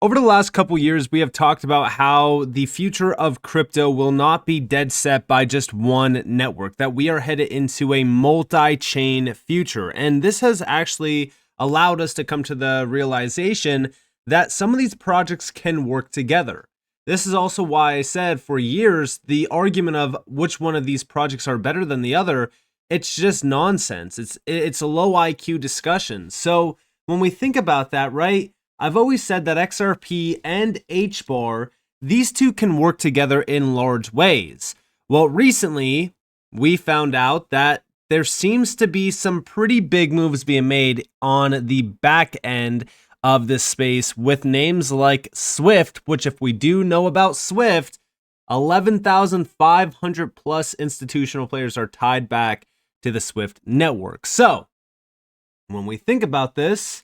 Over the last couple years, we have talked about how the future of crypto will not be dead set by just one network, that we are headed into a multi-chain future. And this has actually allowed us to come to the realization that some of these projects can work together. This is also why I said for years, the argument of which one of these projects are better than the other, it's just nonsense. It's a low IQ discussion. So when we think about that, right? I've always said that XRP and HBAR, these two can work together in large ways. Well, recently, we found out that there seems to be some pretty big moves being made on the back end of this space with names like Swift, which if we do know about Swift, 11,500 plus institutional players are tied back to the Swift network. So, when we think about this,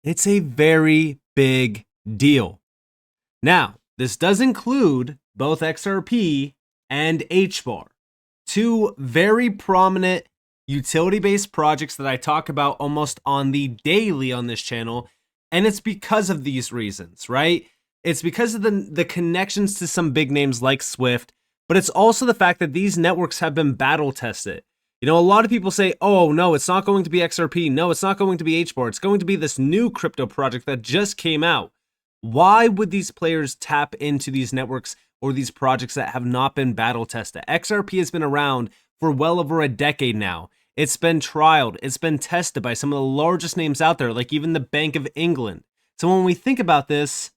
it's a very big deal. Now, this does include both XRP and HBAR, two very prominent utility-based projects that I talk about almost on the daily on this channel, and it's because of these reasons, right? It's because of the connections to some big names like Swift, but it's also the fact that these networks have been battle tested. You know, a lot of people say, oh, no, it's not going to be XRP. No, it's not going to be HBAR. It's going to be this new crypto project that just came out. Why would these players tap into these networks or these projects that have not been battle tested? XRP has been around for well over a decade now. It's been trialed. It's been tested by some of the largest names out there, like even the Bank of England. So when we think about this,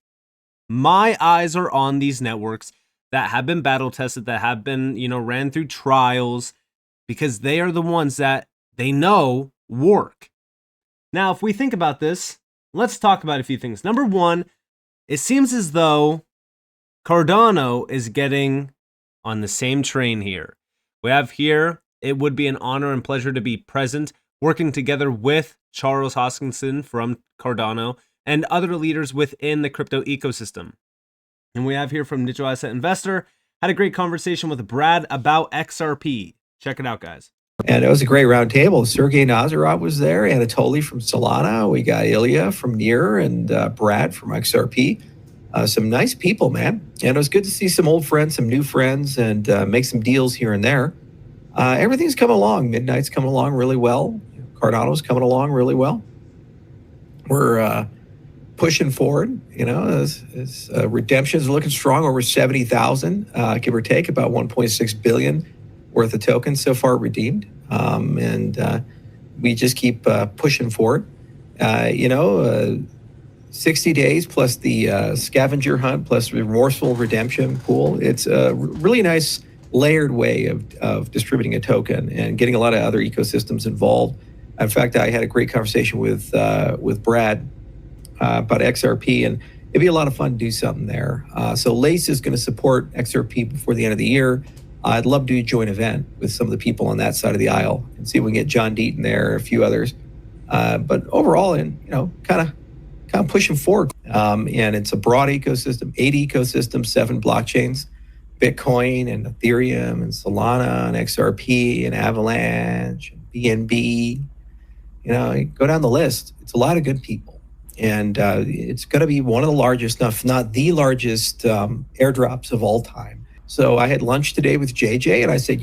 my eyes are on these networks that have been battle tested, that have been, ran through trials, because they are the ones that they know work. Now, if we think about this, let's talk about a few things. Number one, it seems as though Cardano is getting on the same train here. We have here, it would be an honor and pleasure to be present, working together with Charles Hoskinson from Cardano and other leaders within the crypto ecosystem. And we have here from Digital Asset Investor, had a great conversation with Brad about XRP. Check it out, guys. And it was a great round table. Sergey Nazarov was there, Anatoly from Solana. We got Ilya from Near and Brad from XRP. Some nice people, man. And it was good to see some old friends, some new friends, and make some deals here and there. Everything's coming along. Midnight's coming along really well. Cardano's coming along really well. We're pushing forward. As redemptions are looking strong, over 70,000, give or take, about 1.6 billion worth of tokens so far redeemed. And we just keep pushing forward. 60 days plus the scavenger hunt plus remorseful redemption pool. It's a really nice layered way of distributing a token and getting a lot of other ecosystems involved. In fact, I had a great conversation with Brad about XRP, and it'd be a lot of fun to do something there. So Lace is going to support XRP before the end of the year. I'd love to do a joint event with some of the people on that side of the aisle and see if we can get John Deaton there, a few others. But overall, kind of pushing forward. And it's a broad ecosystem, 8 ecosystems, 7 blockchains, Bitcoin and Ethereum and Solana and XRP and Avalanche and BNB. Go down the list. It's a lot of good people. And it's going to be one of the largest, if not the largest airdrops of all time. So I had lunch today with JJ, and I said,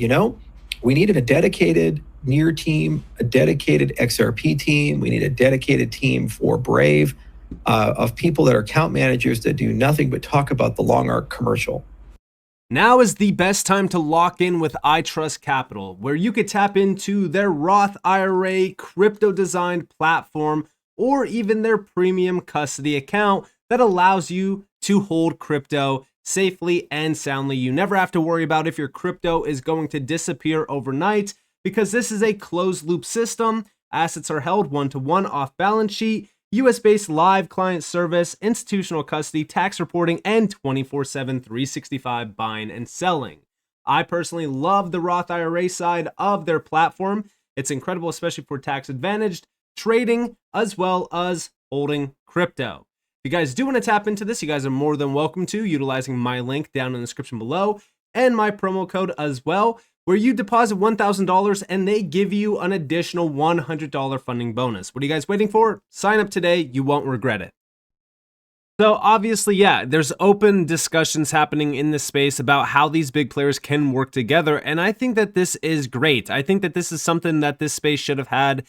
we needed a dedicated Near team, a dedicated XRP team. We need a dedicated team for Brave of people that are account managers that do nothing but talk about the long arc commercial. Now is the best time to lock in with ITrustCapital, where you could tap into their Roth IRA crypto-designed platform or even their premium custody account that allows you to hold crypto safely and soundly. You never have to worry about if your crypto is going to disappear overnight because this is a closed loop system. Assets are held one-to-one off balance sheet, US-based live client service, institutional custody, tax reporting, and 24/7, 365 buying and selling. I personally love the Roth IRA side of their platform. It's incredible, especially for tax-advantaged trading as well as holding crypto. If you guys do want to tap into this, you guys are more than welcome to utilizing my link down in the description below and my promo code as well, where you deposit $1,000 and they give you an additional $100 funding bonus. What are you guys waiting for? Sign up today. You won't regret it. So obviously, yeah, there's open discussions happening in this space about how these big players can work together. And I think that this is great. I think that this is something that this space should have had,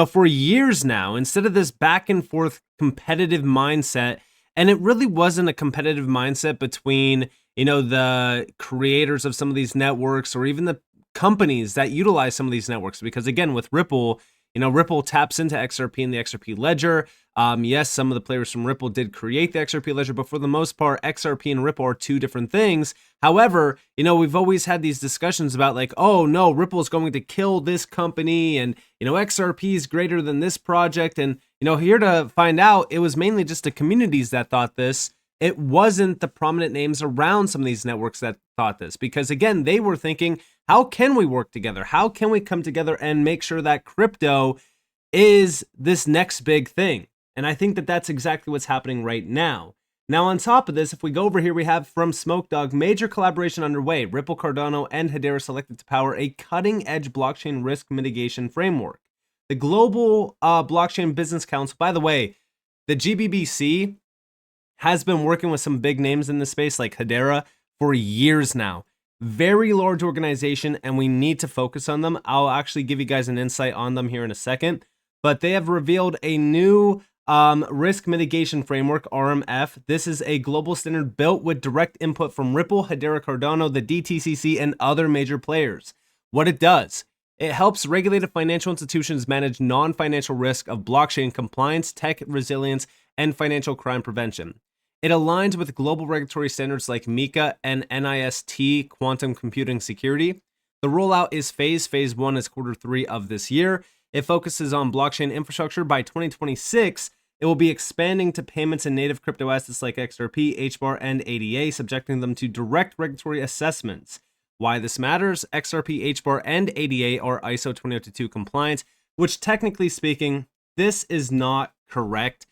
for years now, instead of this back and forth competitive mindset. And it really wasn't a competitive mindset between, the creators of some of these networks or even the companies that utilize some of these networks. Because again, with Ripple, Ripple taps into XRP and the XRP ledger. Yes, some of the players from Ripple did create the XRP ledger, but for the most part, XRP and Ripple are two different things. However, we've always had these discussions about like, oh no, Ripple is going to kill this company, and XRP is greater than this project. And here to find out, it was mainly just the communities that thought this. It wasn't the prominent names around some of these networks that thought this, because again, they were thinking, how can we work together? How can we come together and make sure that crypto is this next big thing? And I think that that's exactly what's happening right now. Now, on top of this, if we go over here, we have from Smoke Dog, major collaboration underway. Ripple, Cardano, and Hedera selected to power a cutting-edge blockchain risk mitigation framework. The Global Blockchain Business Council, by the way, the GBBC has been working with some big names in the space like Hedera for years now. Very large organization, and we need to focus on them. I'll actually give you guys an insight on them here in a second, but they have revealed a new risk mitigation framework, RMF. This is a global standard built with direct input from Ripple, Hedera, Cardano, the DTCC, and other major players. What it does, it helps regulated financial institutions manage non-financial risk of blockchain compliance, tech resilience, and financial crime prevention. It aligns with global regulatory standards like MiCA and NIST quantum computing security. The rollout is phase 1 is Q3 of this year. It focuses on blockchain infrastructure. By 2026, it will be expanding to payments and native crypto assets like XRP, HBAR, and ADA, subjecting them to direct regulatory assessments. Why this matters? XRP, HBAR, and ADA are ISO 20022 compliant, which technically speaking, this is not correct.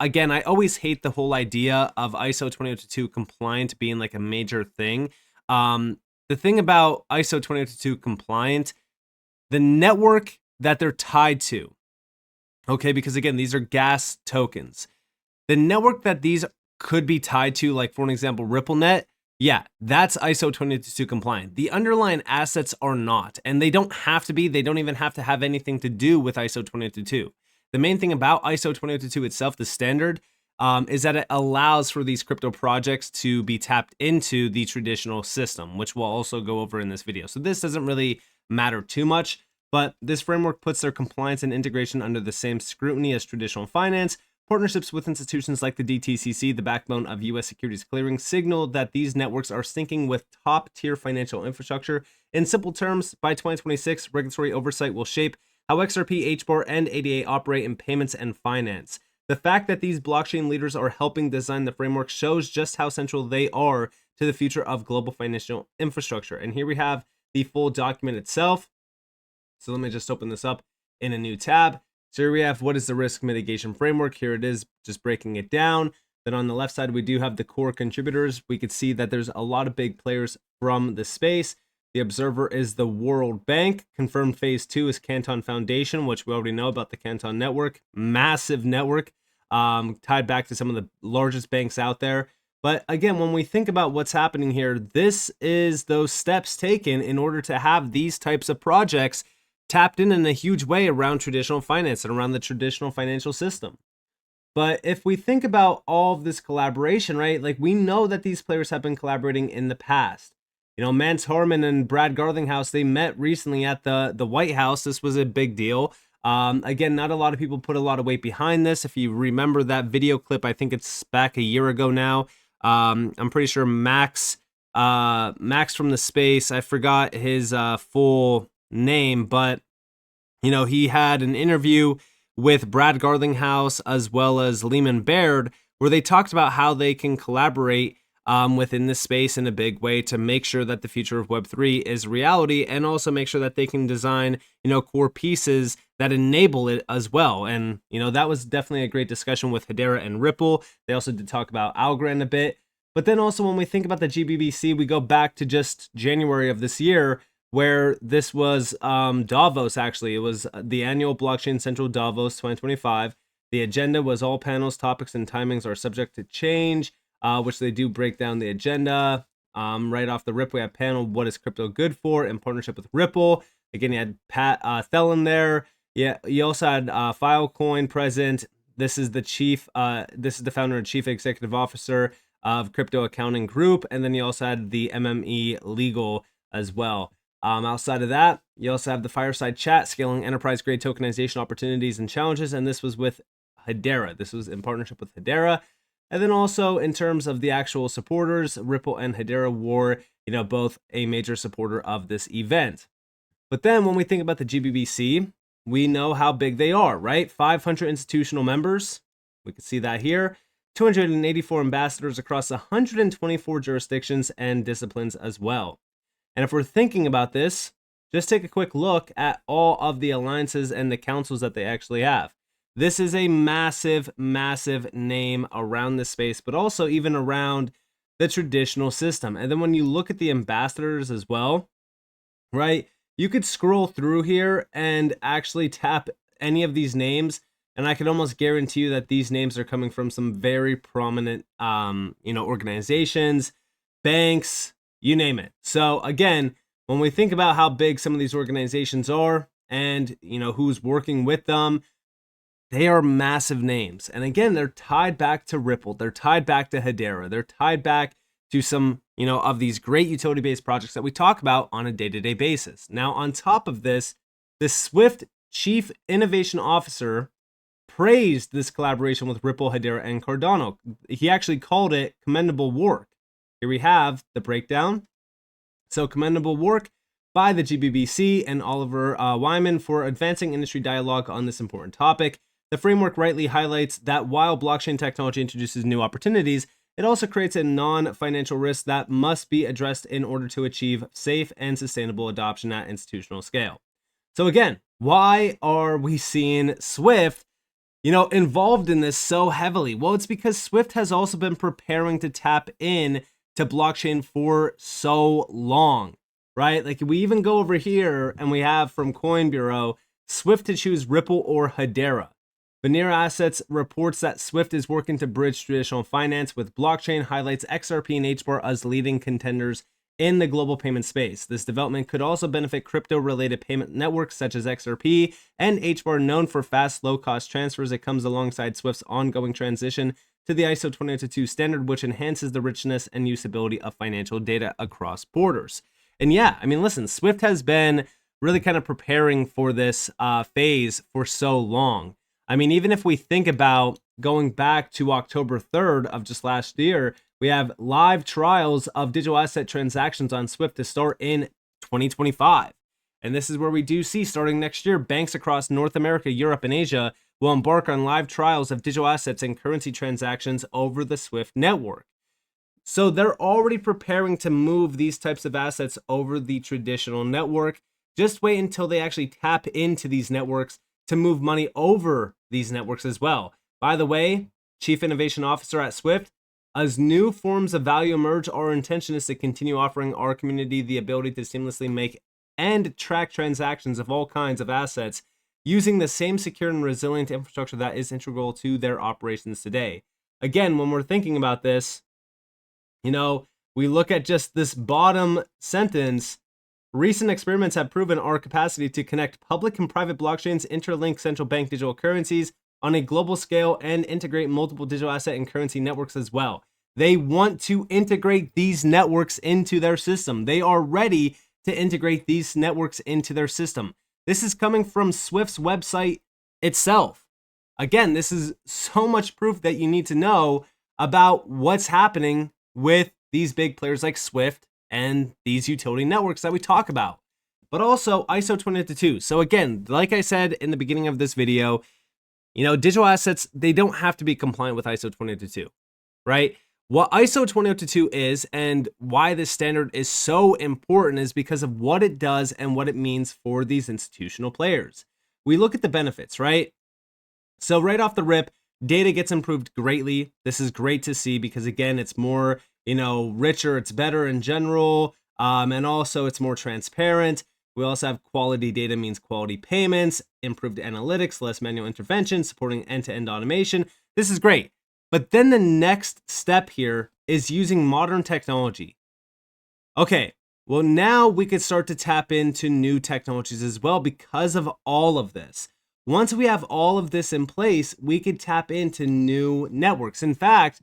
Again, I always hate the whole idea of ISO 20022 compliant being like a major thing. The thing about ISO 20022 compliant, the network that they're tied to, okay, because again, these are gas tokens. The network that these could be tied to, like for an example, RippleNet, yeah, that's ISO 20022 compliant. The underlying assets are not, and they don't have to be. They don't even have to have anything to do with ISO 20022. The main thing about ISO 20022 itself, the standard, is that it allows for these crypto projects to be tapped into the traditional system, which we'll also go over in this video. So this doesn't really matter too much, but this framework puts their compliance and integration under the same scrutiny as traditional finance. Partnerships with institutions like the DTCC, the backbone of U.S. securities clearing, signal that these networks are syncing with top-tier financial infrastructure. In simple terms, by 2026, regulatory oversight will shape how XRP, HBAR, and ADA operate in payments and finance. The fact that these blockchain leaders are helping design the framework shows just how central they are to the future of global financial infrastructure. And here we have the full document itself. So let me just open this up in a new tab. So here we have what is the risk mitigation framework. Here it is, just breaking it down. Then on the left side, we do have the core contributors. We could see that there's a lot of big players from the space. The observer is the World Bank. Confirmed phase 2 is Canton Foundation, which we already know about the Canton network. Massive network, tied back to some of the largest banks out there. But again, when we think about what's happening here, this is those steps taken in order to have these types of projects tapped in a huge way around traditional finance and around the traditional financial system. But if we think about all of this collaboration, right, like we know that these players have been collaborating in the past. Mance Harmon and Brad Garlinghouse, they met recently at the White House. This was a big deal. Again, not a lot of people put a lot of weight behind this. If you remember that video clip, I think it's back a year ago now. I'm pretty sure Max from the space, I forgot his full name, but he had an interview with Brad Garlinghouse as well as Lehman Baird, where they talked about how they can collaborate within this space in a big way to make sure that the future of Web3 is reality, and also make sure that they can design, core pieces that enable it as well. And, that was definitely a great discussion with Hedera and Ripple. They also did talk about Algorand a bit. But then also when we think about the GBBC, we go back to just January of this year, where this was Davos, actually. It was the annual Blockchain Central Davos 2025. The agenda was all panels, topics, and timings are subject to change, which they do break down the agenda. Right off the rip, we have panel, what is crypto good for, in partnership with Ripple. Again, you had Pat Thelen there. Yeah, you also had Filecoin present. This is the founder and chief executive officer of Crypto Accounting Group. And then you also had the MME Legal as well. Outside of that, you also have the fireside chat, scaling enterprise-grade tokenization opportunities and challenges. And this was with Hedera. This was in partnership with Hedera. And then also in terms of the actual supporters, Ripple and Hedera were, both a major supporter of this event. But then when we think about the GBBC, we know how big they are, right? 500 institutional members. We can see that here. 284 ambassadors across 124 jurisdictions and disciplines as well. And if we're thinking about this, just take a quick look at all of the alliances and the councils that they actually have. This is a massive, massive name around this space, but also even around the traditional system. And then when you look at the ambassadors as well, right, you could scroll through here and actually tap any of these names. And I can almost guarantee you that these names are coming from some very prominent, organizations, banks, you name it. So again, when we think about how big some of these organizations are and, who's working with them, they are massive names. And again, they're tied back to Ripple. They're tied back to Hedera. They're tied back to some, of these great utility-based projects that we talk about on a day-to-day basis. Now, on top of this, the Swift Chief Innovation Officer praised this collaboration with Ripple, Hedera, and Cardano. He actually called it commendable work. Here we have the breakdown. So, commendable work by the GBBC and Oliver Wyman for advancing industry dialogue on this important topic. The framework rightly highlights that while blockchain technology introduces new opportunities, it also creates a non-financial risk that must be addressed in order to achieve safe and sustainable adoption at institutional scale. So again, why are we seeing Swift, involved in this so heavily? Well, it's because Swift has also been preparing to tap in to blockchain for so long, right? Like we even go over here and we have from Coin Bureau, Swift to choose Ripple or Hedera. Veneer Assets reports that Swift is working to bridge traditional finance with blockchain, highlights XRP and HBAR as leading contenders in the global payment space. This development could also benefit crypto-related payment networks such as XRP and HBAR, known for fast, low-cost transfers. It comes alongside Swift's ongoing transition to the ISO 20022 standard, which enhances the richness and usability of financial data across borders. And yeah, listen, Swift has been really kind of preparing for this phase for so long. Even if we think about going back to October 3rd of just last year, we have live trials of digital asset transactions on Swift to start in 2025. And this is where we do see starting next year, banks across North America, Europe, and Asia will embark on live trials of digital assets and currency transactions over the Swift network. So they're already preparing to move these types of assets over the traditional network. Just wait until they actually tap into these networks to move money over these networks as well. By the way, Chief Innovation Officer at Swift, as new forms of value emerge, our intention is to continue offering our community the ability to seamlessly make and track transactions of all kinds of assets using the same secure and resilient infrastructure that is integral to their operations today. Again, when we're thinking about this, we look at just this bottom sentence. Recent experiments have proven our capacity to connect public and private blockchains, interlink central bank digital currencies on a global scale, and integrate multiple digital asset and currency networks as well. They want to integrate these networks into their system. They are ready to integrate these networks into their system. This is coming from Swift's website itself. Again, this is so much proof that you need to know about what's happening with these big players like Swift and these utility networks that we talk about, but also ISO 20022. So again, like I said in the beginning of this video, digital assets, they don't have to be compliant with ISO 20022, right? What ISO 20022 is and why this standard is so important is because of what it does and what it means for these institutional players. We look at the benefits, right? So right off the rip, data gets improved greatly. This is great to see because again, it's more richer, it's better in general, and also it's more transparent. We also have quality data means quality payments, improved analytics, less manual intervention, supporting end-to-end automation. This is great. But then the next step here is using modern technology. Okay, well, now we could start to tap into new technologies as well because of all of this. Once we have all of this in place, we could tap into new networks. In fact,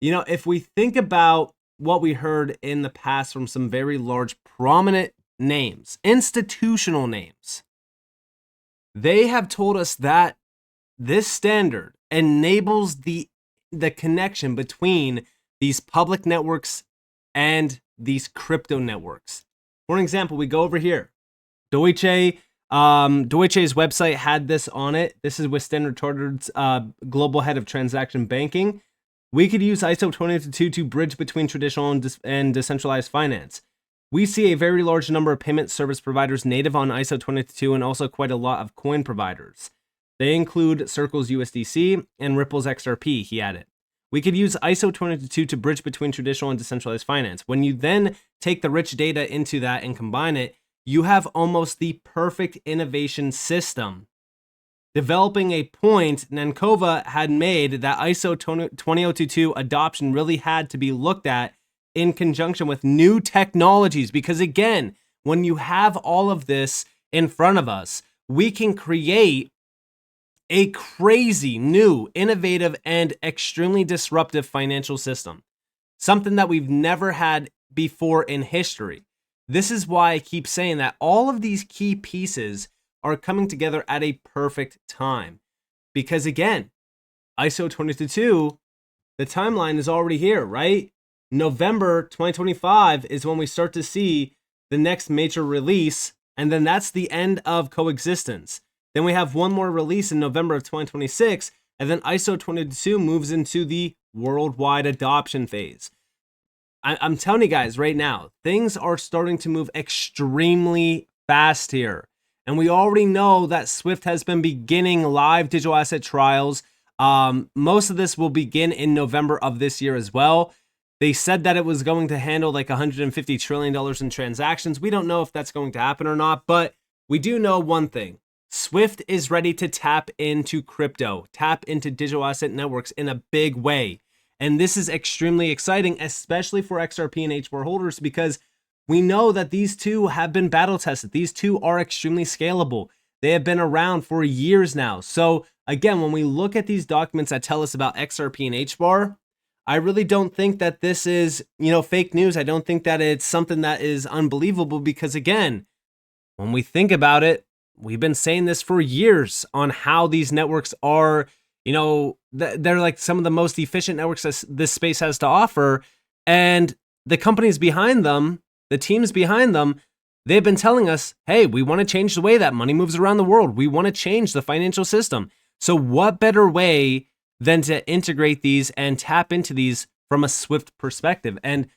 if we think about what we heard in the past from some very large, prominent names, institutional names, they have told us that this standard enables the connection between these public networks and these crypto networks. For an example, we go over here. Deutsche's website had this on it. This is with Standard Chartered's global head of transaction banking. We could use ISO 20022 to bridge between traditional and decentralized finance. We see a very large number of payment service providers native on ISO 20022 and also quite a lot of coin providers. They include Circle's USDC and Ripple's XRP, he added. We could use ISO 20022 to bridge between traditional and decentralized finance. When you then take the rich data into that and combine it, you have almost the perfect innovation system. Developing a point Nankova had made that ISO 20022 adoption really had to be looked at in conjunction with new technologies, because again, when you have all of this in front of us, we can create a crazy new, innovative, and extremely disruptive financial system. Something that we've never had before in history. This is why I keep saying that all of these key pieces are coming together at a perfect time. Because again, ISO 20022, the timeline is already here, right? November 2025 is when we start to see the next major release, and then that's the end of coexistence. Then we have one more release in November of 2026, and then ISO 20022 moves into the worldwide adoption phase. I'm telling you guys right now, things are starting to move extremely fast here. And we already know that Swift has been beginning live digital asset trials. Most of this will begin in November of this year as well. They said that it was going to handle like $150 trillion in transactions. We don't know if that's going to happen or not, but we do know one thing. Swift is ready to tap into crypto, tap into digital asset networks in a big way. And this is extremely exciting, especially for XRP and HBAR holders, because we know that these two have been battle tested. These two are extremely scalable. They have been around for years now. So again, when we look at these documents that tell us about XRP and HBAR, I really don't think that this is, fake news. I don't think that it's something that is unbelievable, because again, when we think about it, we've been saying this for years on how these networks are, they're like some of the most efficient networks that this space has to offer. And the companies behind them, the teams behind them, they've been telling us, hey, we want to change the way that money moves around the world. We want to change the financial system. So what better way than to integrate these and tap into these from a Swift perspective? And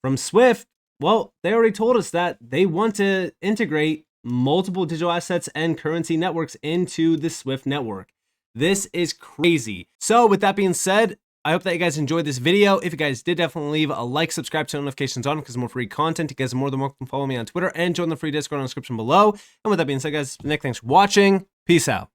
from Swift, well, they already told us that they want to integrate multiple digital assets and currency networks into the Swift network. This is crazy. So with that being said, I hope that you guys enjoyed this video. If you guys did, definitely leave a like, subscribe, turn notifications on because more free content. You guys are more than welcome to follow me on Twitter and join the free Discord in the description below. And with that being said, guys, Nick, thanks for watching. Peace out.